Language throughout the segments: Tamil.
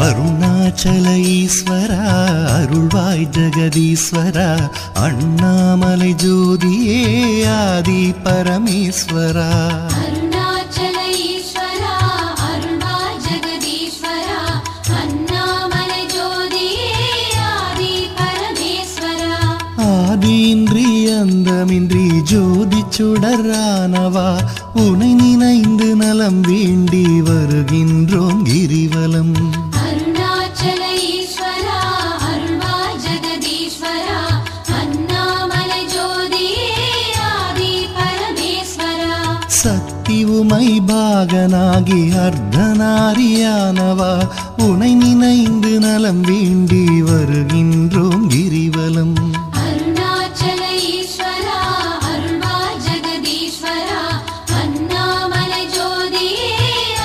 அருணாச்சல ஈஸ்வரா அருள்வாய் ஜெகதீஸ்வரா அண்ணாமலை ஜோதியே ஆதி பரமேஸ்வரா அருணாச்சல ஈஸ்வரா அருள்வாய் ஜெகதீஸ்வரா அண்ணாமலை ஜோதியே ஆதி பரமேஸ்வரா ஆதியின்றி அந்தமின்றி ஜோதி சுடரானவா உனை நினைந்து நலம் வேண்டி வருகின்றோம் கிரிவலம் அருணாச்சல ஈஸ்வரா அருள்வாய் ஜெகதீஸ்வரா அண்ணாமலை ஜோதியே ஆதி பரமேஸ்வரா சக்தி உமை பாகனாகி அர்த்தநாரியானவா உனை நினைந்து நலம் வேண்டி வருகின்றோம் கிரிவலம் அருணாச்சல ஈஸ்வரா அருள்வாய் ஜெகதீஸ்வரா அண்ணாமலை ஜோதியே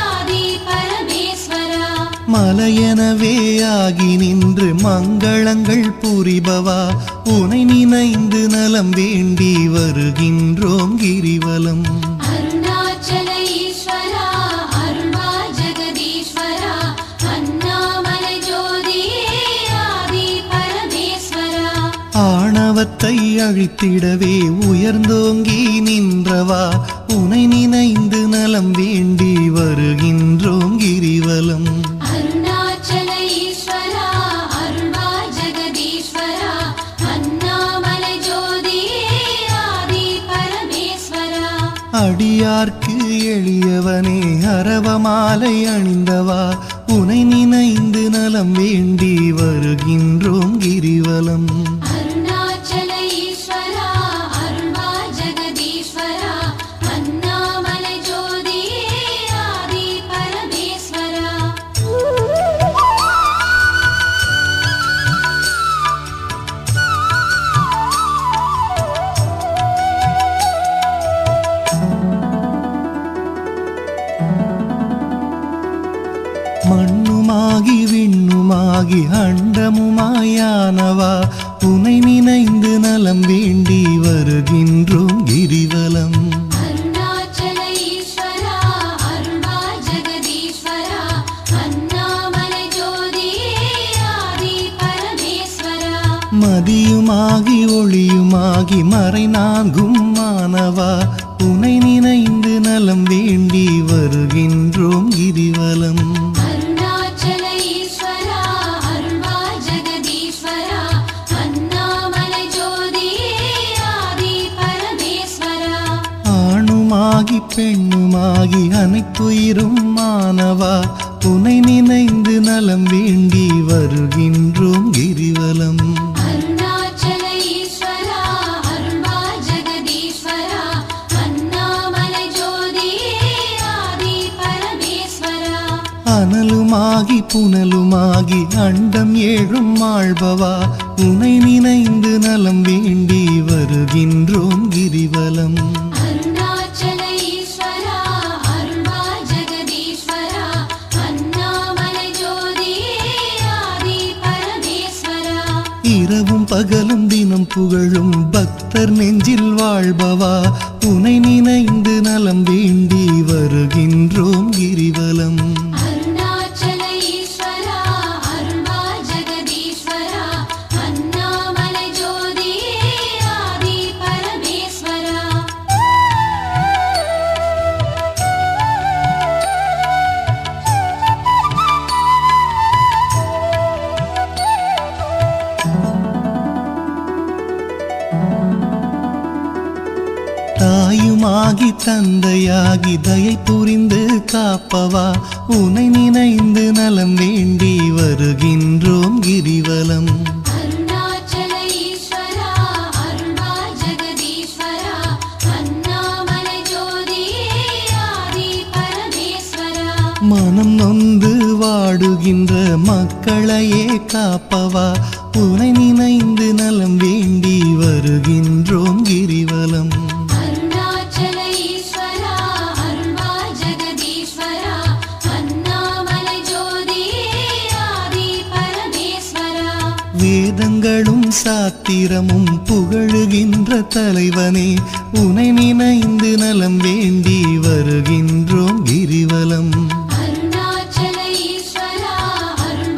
ஆதி பரமேஸ்வரா மலையெனவே ஆகி நின்று மங்களங்கள் புரிபவா உனை நினைந்து நலம் வேண்டி வருகின்றோம் கிரிவலம் அருணாச்சல ஈஸ்வரா அருள்வாய் ஜெகதீஸ்வரா அண்ணாமலை ஜோதியே ஆதி பரமேஸ்வரா ஆணவத்தை அழித்திடவே உயர்ந்தோங்கி நின்றவா உனை நினைந்து நலம் வேண்டி வருகின்றோம் கிரிவலம் அருணாச்சல ஈஸ்வரா அருள்வாய் ஜெகதீஸ்வரா அண்ணாமலை ஜோதியே ஆதி பரமேஸ்வரா அடியார்க்கு எளியவனே அரவமாலை அணிந்தவா உனை நினைந்து நலம் வேண்டி வருகின்றோம் கிரிவலம் அருணாச்சல ஈஸ்வரா அருள்வாய் ஜெகதீஸ்வரா அண்ணாமலை ஜோதியே ஆதி பரமேஸ்வரா மண்ணுமாகி விண்ணுமாகி அண்டமுமாயானவா உனை நினைந்து நலம் வேண்டி வருகின்றோம் கிரிவலம் அருணாச்சல ஈஸ்வரா அருள்வாய் ஜெகதீஸ்வரா அண்ணாமலை ஜோதியே ஆதி பரமேஸ்வரா மதியுமாகி ஒளியுமாகி மறைநான்கும் மானவா உனை நினைந்து நலம் வேண்டி வருகின்றோம் கிரிவலம் அருணாச்சல ஈஸ்வரா அருள்வாய் ஜெகதீஸ்வரா அண்ணாமலை ஜோதியே ஆதி பரமேஸ்வரா ஆணுமாகி பெண்ணுமாகி அனைத்துயிரும் மானவா உனை நினைந்து நலம் வேண்டி வருகின்றோம் கிரிவலம் அருணாச்சல ஈஸ்வரா அருள்வாய் ஜெகதீஸ்வரா அண்ணாமலை ஜோதியே ஆதி பரமேஸ்வரா அனலுமாகி புனலுமாகி அண்டம் ஏழும் ஆள்பவா உனை நினைந்து நலம் வேண்டி வருகின்றோம் கிரிவலம் அருணாச்சல ஈஸ்வரா அருள்வாய் ஜெகதீஸ்வரா அண்ணாமலை ஜோதியே ஆதி பரமேஸ்வரா இரவும் பகலும் தினம் புகழும் பக்தர் நெஞ்சில் வாழ்பவா உனை நினைந்து நலம் வேண்டி வருகின்றோம் கிரிவலம் அருணாச்சல ஈஸ்வரா அருள்வாய் ஜெகதீஸ்வரா அண்ணாமலை ஜோதியே ஆதி பரமேஸ்வரா தாயுமாகி தந்தையாகி தயை புரிந்து காப்பவா உனை நினைந்து நலம் வேண்டி வருகின்றோம் கிரிவலம் அருணாச்சல ஈஸ்வரா அருள்வாய் ஜெகதீஸ்வரா அண்ணாமலை ஜோதியே ஆதி பரமேஸ்வரா மனம் நொந்து வாடுகின்ற மக்களையே காப்பவா உனை நினைந்து நலம் வேண்டி வருகின்றோம் கிரிவலம் அருணாச்சல ஈஸ்வரா அருள்வாய் ஜெகதீஸ்வரா அண்ணாமலை ஜோதியே ஆதி பரமேஸ்வரா வேதங்களும் சாத்திரமும் புகழுகின்ற தலைவனே உனை நினைந்து நலம் வேண்டி வருகின்றோம் கிரிவலம் அருணாச்சல ஈஸ்வரா அருள்வாய்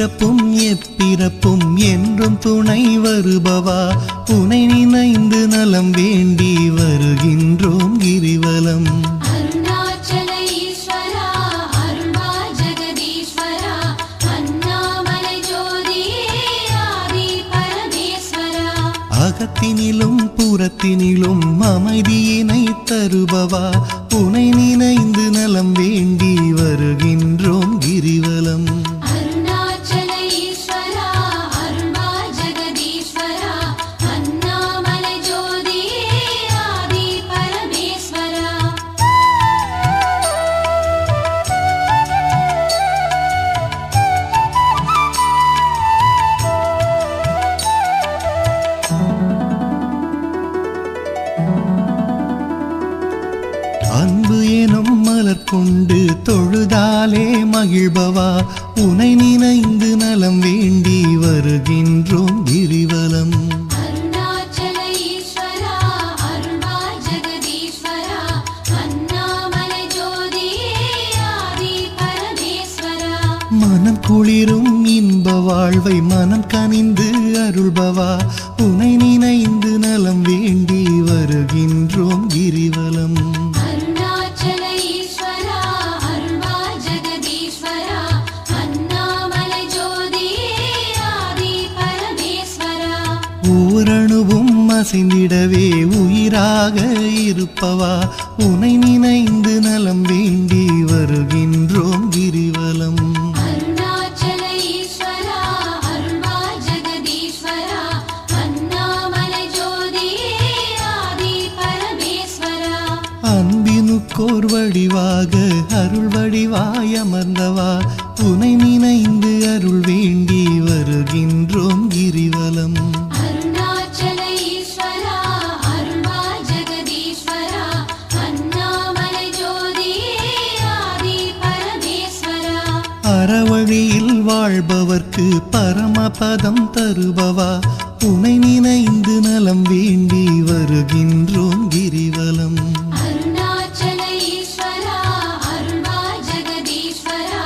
இப்பிறப்பும் எப்பிறப்பும் என்றும் துணை வருபவா உனை நினைந்து நலம் வேண்டி வருகின்றோம் கிரிவலம். அருணாச்சல ஈஸ்வரா அருள்வா ஜெகதீஸ்வரா அண்ணாமலை ஜோதியே ஆதி பரமேஸ்வரா. அகத்தினிலும் புறத்தினிலும் அமைதியினை தருபவா உனை நினைந்து நலம் வேண்டி வருகின்றோம் கிரிவலம். அருணாச்சல ஈஸ்வரா அருள்வா ஜெகதீஸ்வரா அண்ணாமலை ஜோதியே ஆதி பரமேஸ்வரா. அன்பு எனும் மலர் கொண்டு தொழுதாலே மகிழ்பவா உனை நினைந்து நலம் வேண்டி வருகின்றோம் கிரிவலம். அருணாச்சல ஈஸ்வரா அருள்வா ஜெகதீஸ்வரா அண்ணாமலை ஜோதியே ஆதி பரமேஸ்வரா. மனம் குளிரும் இன்ப வாழ்வை மனம் கனிந்து அருள்பவா உனை நினைந்து நலம் வேண்டி வருகின்றோம் கிரிவலம். அருணாச்சல ஈஸ்வரா அருள்வா ஜெகதீஸ்வரா அண்ணாமலை ஜோதியே ஆதி பரமேஸ்வரா. ஓரணுவும் அசைந்திடவே உயிராக இருப்பவா உனை நினைந்து நலம் வேண்டி வருகின்றோம் கிரிவலம். அருணாச்சல ஈஸ்வரா அருள்வா ஜெகதீஸ்வரா அண்ணாமலை ஜோதியே ஆதி பரமேஸ்வரா. அன்பினுக்கோர் வடிவாக அருள் வடிவாய் அமர்ந்தவா உனை நினைந்து அருள் வேண்டி வருகின்றோம் கிரிவலம். அருணாச்சல ஈஸ்வரா அருள்வா ஜெகதீஸ்வரா அண்ணாமலை ஜோதியே ஆதி பரமேஸ்வரா. அறவழியில் வாழ்பவர்க்கு பரமபதம் தருபவா உனை நினைந்து நலம் வேண்டி வருகின்றோம் கிரிவலம். அருணாச்சல ஈஸ்வரா அருள்வா ஜெகதீஸ்வரா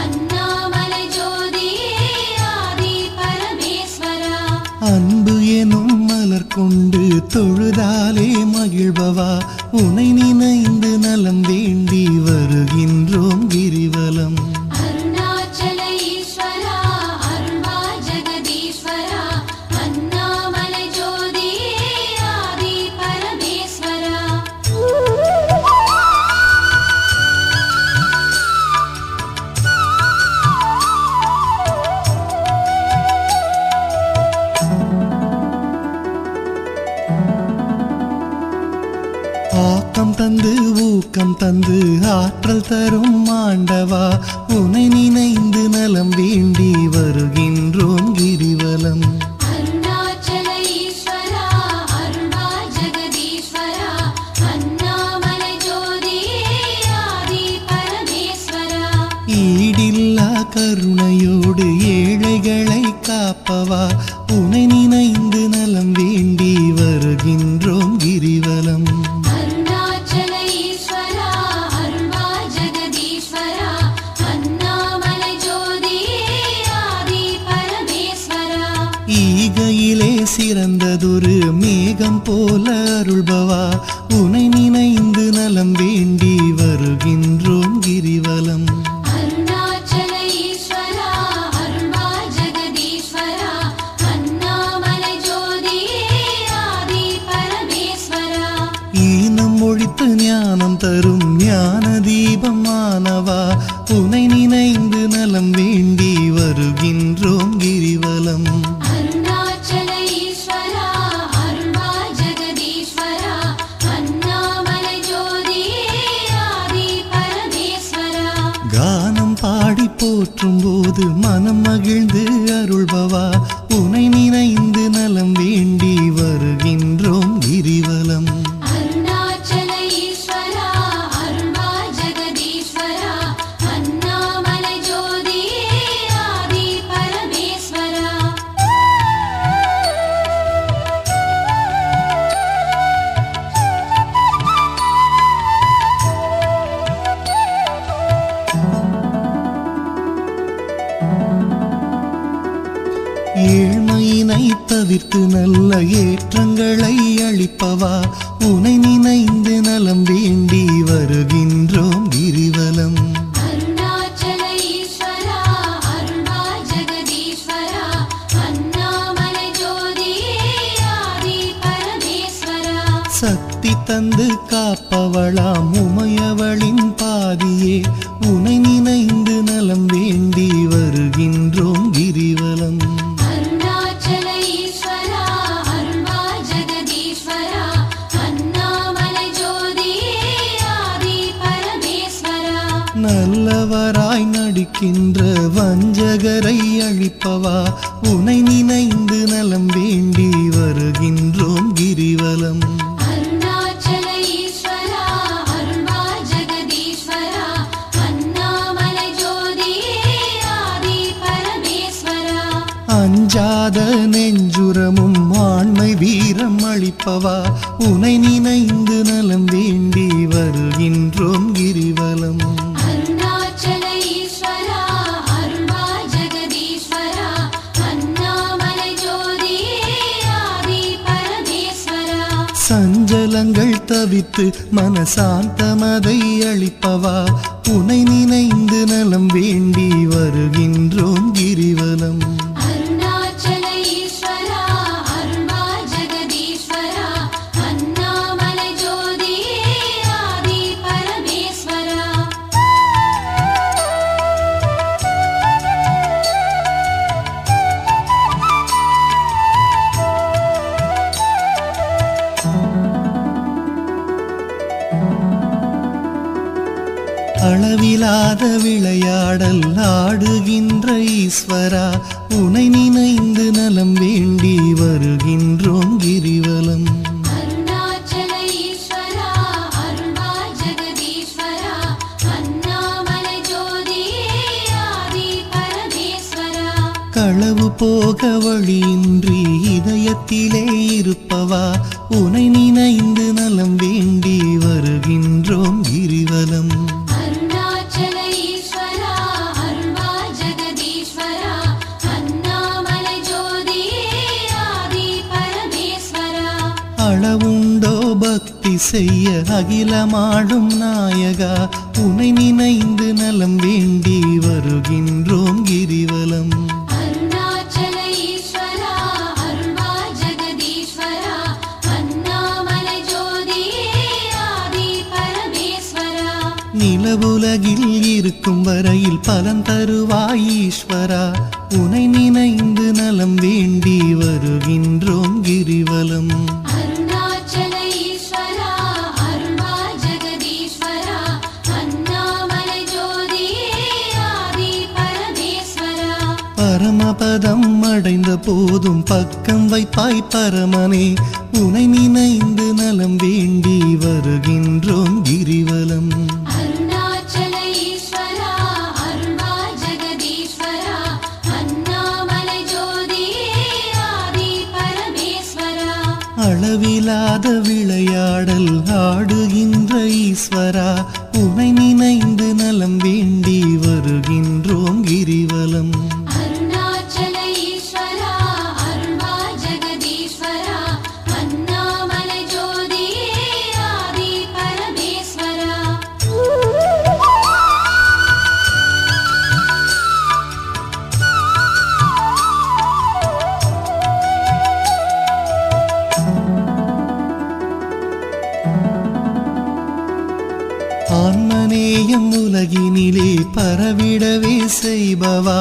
அண்ணாமலை ஜோதியே ஆதி பரமேஸ்வரா. அன்பு எனும் மலர் கொண்டு தொழுதாலே மகிழ்பவா உனை நினைந்து நலம் வேண்டி வருகின்றோம் கிரிவலம். அருணாச்சல ஈஸ்வரா அருள்வா ஜெகதீஸ்வரா அண்ணாமலை ஜோதியே ஆதி பரமேஸ்வரா. ஆக்கம் தந்து ஊக்கம் தந்து ஆற்றல் தரும் ஆண்டவா உனை நினைந்து நலம் வேண்டி வருகின்றோம் கிரிவலம். அருணாச்சல ஈஸ்வரா அருள்வா ஜெகதீஸ்வரா அண்ணாமலை ஜோதியே ஆதி பரமேஸ்வரா. ஈடில்லா கருணையோடு ஏழைகளை காப்பவா உனை நினைந்து நலம் வேண்டி வருகின்றோம் கிரிவலம். அருணாச்சல ஈஸ்வரா அருள்வா ஜெகதீஸ்வரா அண்ணாமலை ஜோதியே ஆதி பரமேஸ்வரா. ஈகையிலே சிறந்ததொரு மேகம் போல அருள்பவா உனை நினைந்து நலம் வேண்டி வருகின்றோம் கிரிவலம். அருணாச்சல ஈஸ்வரா அருள்வா ஜெகதீஸ்வரா அண்ணாமலை ஜோதியே ஆதி பரமேஸ்வரா. ஈனம் ஒழித்து ஞானம் தரும் ஞான தீபமானவா உனை நினைந்து நலம் வேண்டி வருகின்றோம் கிரிவலம். அருணாச்சல ஈஸ்வரா அருள்வா ஜெகதீஸ்வரா அண்ணாமலை ஜோதியே ஆதி பரமேஸ்வரா. கானம் பாடி போற்றும் போது மனம் மகிழ்ந்து அருள்பவா உனை நினைந்து நலம் வேண்டி வருகின்றோம் கிரிவலம். அருணாச்சல ஈஸ்வரா அருள்வா ஜெகதீஸ்வரா அண்ணாமலை ஜோதியே ஆதி பரமேஸ்வரா. தவிர்த்து நல்ல ஏற்றங்களை அளிப்பவா உனை நினைந்து நலம் வேண்டி வருகின்றோம் கிரிவலம். அருணாச்சல ஈஸ்வரா அருள்வா ஜெகதீஸ்வரா அண்ணாமலை ஜோதியே ஆதி பரமேஸ்வரா. சக்தி தந்து காப்பவளாம் உமையவளின் பாதியே உனை நினைந்து நலம் வேண்டி வருகின்றோம் கிரிவலம். அருணாச்சல ஈஸ்வரா அருள்வா ஜெகதீஸ்வரா அண்ணாமலை ஜோதியே ஆதி பரமேஸ்வரா. நல்லவராய் நடிக்கின்ற வஞ்சகரை அழிப்பவா உனை நினைந்து நலம் வேண்டி வருகின்றோம் கிரிவலம். அருணாச்சல ஈஸ்வரா அருள்வா ஜெகதீஸ்வரா அண்ணாமலை ஜோதியே ஆதி பரமேஸ்வரா. அஞ்சாத நெஞ்சுரமும் ஆண்மை வீரம் அளிப்பவா உனை நினைந்து நலம் வேண்டி வருகின்றோம் கிரிவலம். அருணாச்சல ஈஸ்வரா அருள்வா ஜெகதீஸ்வரா அண்ணாமலை ஜோதியே ஆதி பரமேஸ்வரா. சஞ்சலங்கள் தவித்து மனசாந்தமதை அளிப்பவா உனை நினைந்து நலம் வேண்டி வருகின்றோம் கிரிவலம். அருணாச்சல ஈஸ்வரா அருள்வா ஜெகதீஸ்வரா அண்ணாமலை ஜோதியே ஆதி பரமேஸ்வரா. அளவிலாத விளையாடல் ஆடுகின்ற ஈஸ்வரா உனை நினைந்து நலம் வேண்டி வருகின்றோம் கிரிவலம். அருணாச்சல ஈஸ்வரா அருள்வா ஜெகதீஸ்வரா அண்ணாமலை ஜோதியே ஆதி பரமேஸ்வரா. களவு போக வழியின்றி இதயத்திலே இருப்பவா உனை நினைந்து நலம் வேண்டி வருகின்றோம் கிரிவலம். அருணாச்சல ஈஸ்வரா அருள்வா ஜெகதீஸ்வரா அண்ணாமலை ஜோதியே ஆதி பரமேஸ்வரா. அளவுண்டோ பக்தி செய்ய அகிலமாடும் நாயகா உனை நினைந்து நலம் வேண்டி வருகின்றோம் கிரிவலம். அருணாச்சல ஈஸ்வரா அருள்வா ஜெகதீஸ்வரா அண்ணாமலை ஜோதியே ஆதி பரமேஸ்வரா. நிலவுலகில் இருக்கும் வரையில் பலன் தருவாய் ஈஸ்வரா உனை நினைந்து நலம் வேண்டி வருகின்றோம் கிரிவலம். அருணாச்சல ஈஸ்வரா அருள்வா ஜெகதீஸ்வரா அண்ணாமலை ஜோதியே ஆதி பரமேஸ்வரா. பரமபதம் அடைந்த போதும் பக்கம் வைப்பாய் பரமனே உனை நினைந்து நலம் வேண்டி வருகின்றோம் கிரிவலம். அருணாச்சல ஈஸ்வரா அருள்வா ஜெகதீஸ்வரா அண்ணாமலை ஜோதியே ஆதி பரமேஸ்வரா. அளவிலாத விளையாடல் ஆடுகின்ற ஈஸ்வரா உனை நினைந்து நலம் வேண்டி வருகின்றோம் கிரிவலம். அருணாச்சல ஈஸ்வரா அருள்வா ஜெகதீஸ்வரா அண்ணாமலை ஜோதியே ஆதி பரமேஸ்வரா. ஆன்மநேயம் உலகினிலே பரவிடவே செய்பவா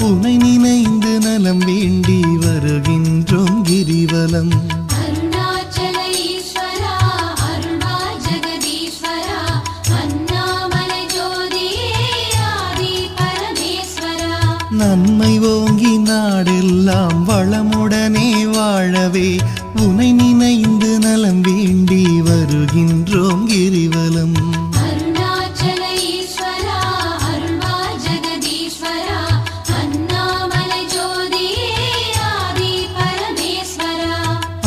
உனை நினைந்து நலம் வேண்டி வருகின்றோம் கிரிவலம். அருணாச்சல ஈஸ்வரா அருள்வா ஜெகதீஸ்வரா அண்ணாமலை ஜோதியே ஆதி பரமேஸ்வரா. நன்மை ஓங்கி நாடெல்லாம் வளமுடனே வாழவே உனை நினைந்து நலம் வேண்டி வருகின்றோம் கிரிவலம். அருணாச்சல ஈஸ்வரா அருள்வா ஜெகதீஸ்வரா அண்ணாமலை ஜோதியே ஆதி பரமேஸ்வரா.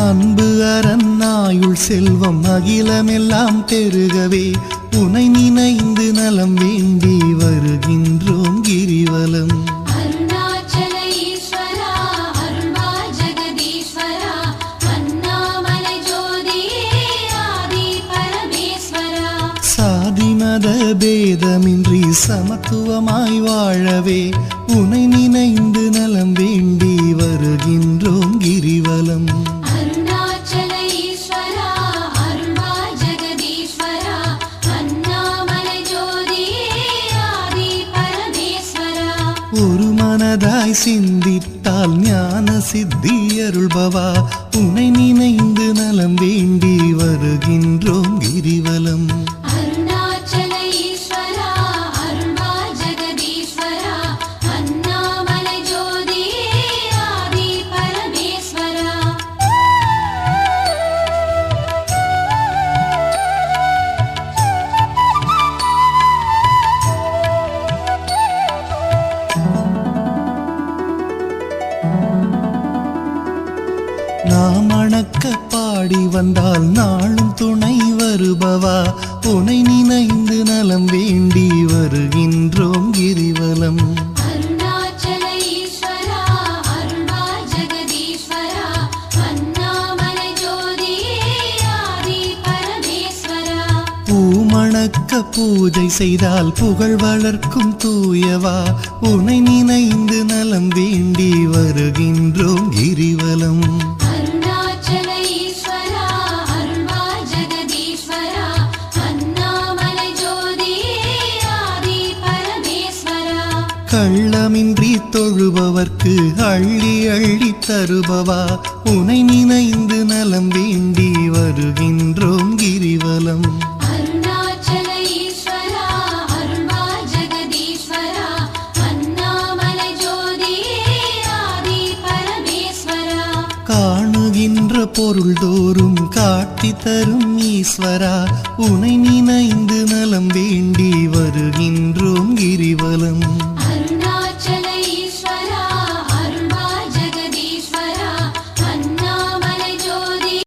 அன்பு அரணாயுள் செல்வம் அகிலமெல்லாம் பெருகவே உனை நினைந்து நலம் வேண்டி வருகின்றோம் கிரிவலம். அருணாச்சல ஈஸ்வரா அருள்வா ஜெகதீஸ்வரா பேதமின்றி சமத்துவமாய் வாழவே உனை நினைந்து நலம் வேண்டி வருகின்றோம் கிரிவலம். அருணாச்சல ஈஸ்வரா அருள்வா ஜெகதீஸ்வரா அண்ணாமலை ஜோதியே ஆதி பரமேஸ்வரா. ஒரு மனதாய் சிந்தித்தால் ஞான சித்தி அருள்பவா உனை நினைந்து நலம் வேண்டி வருகின்றோம் கிரிவலம். அருணாச்சல ஈஸ்வரா அருள்வா ஜெகதீஸ்வரா அண்ணாமலை ஜோதியே ஆதி பரமேஸ்வரா. நாம் அணக்க பாடி வந்தால் நாளும் துணை வருபவா உனை நினைந்து நலம் வேண்டி வருகின்றோம் கிரிவலம். அருணாச்சல ஈஸ்வரா அருள்வா ஜெகதீஸ்வரா அண்ணாமலை ஜோதியே ஆதி பரமேஸ்வரா. பூமணக்க பூஜை செய்தால் புகழ் வளர்க்கும் தூயவா உனை நினைந்து நலம் வேண்டி வருகின்றோம் கிரிவலம். அருணாச்சல ஈஸ்வரா அருள்வா ஜெகதீஸ்வரா அண்ணாமலை ஜோதியே ஆதி பரமேஸ்வரா. கள்ளமின்றி தொழுபவர்க்கு அள்ளி அள்ளி தருபவா உனை நினைந்து நலம் வேண்டி வருகின்றோம் கிரிவலம். அருணாச்சல ஈஸ்வரா அருள்வா ஜெகதீஸ்வரா அண்ணாமலை ஜோதியே ஆதி பரமேஸ்வரா. காணுகின்ற பொருள் தோறும் காட்டி தரும் ஈஸ்வரா உனை நினைந்து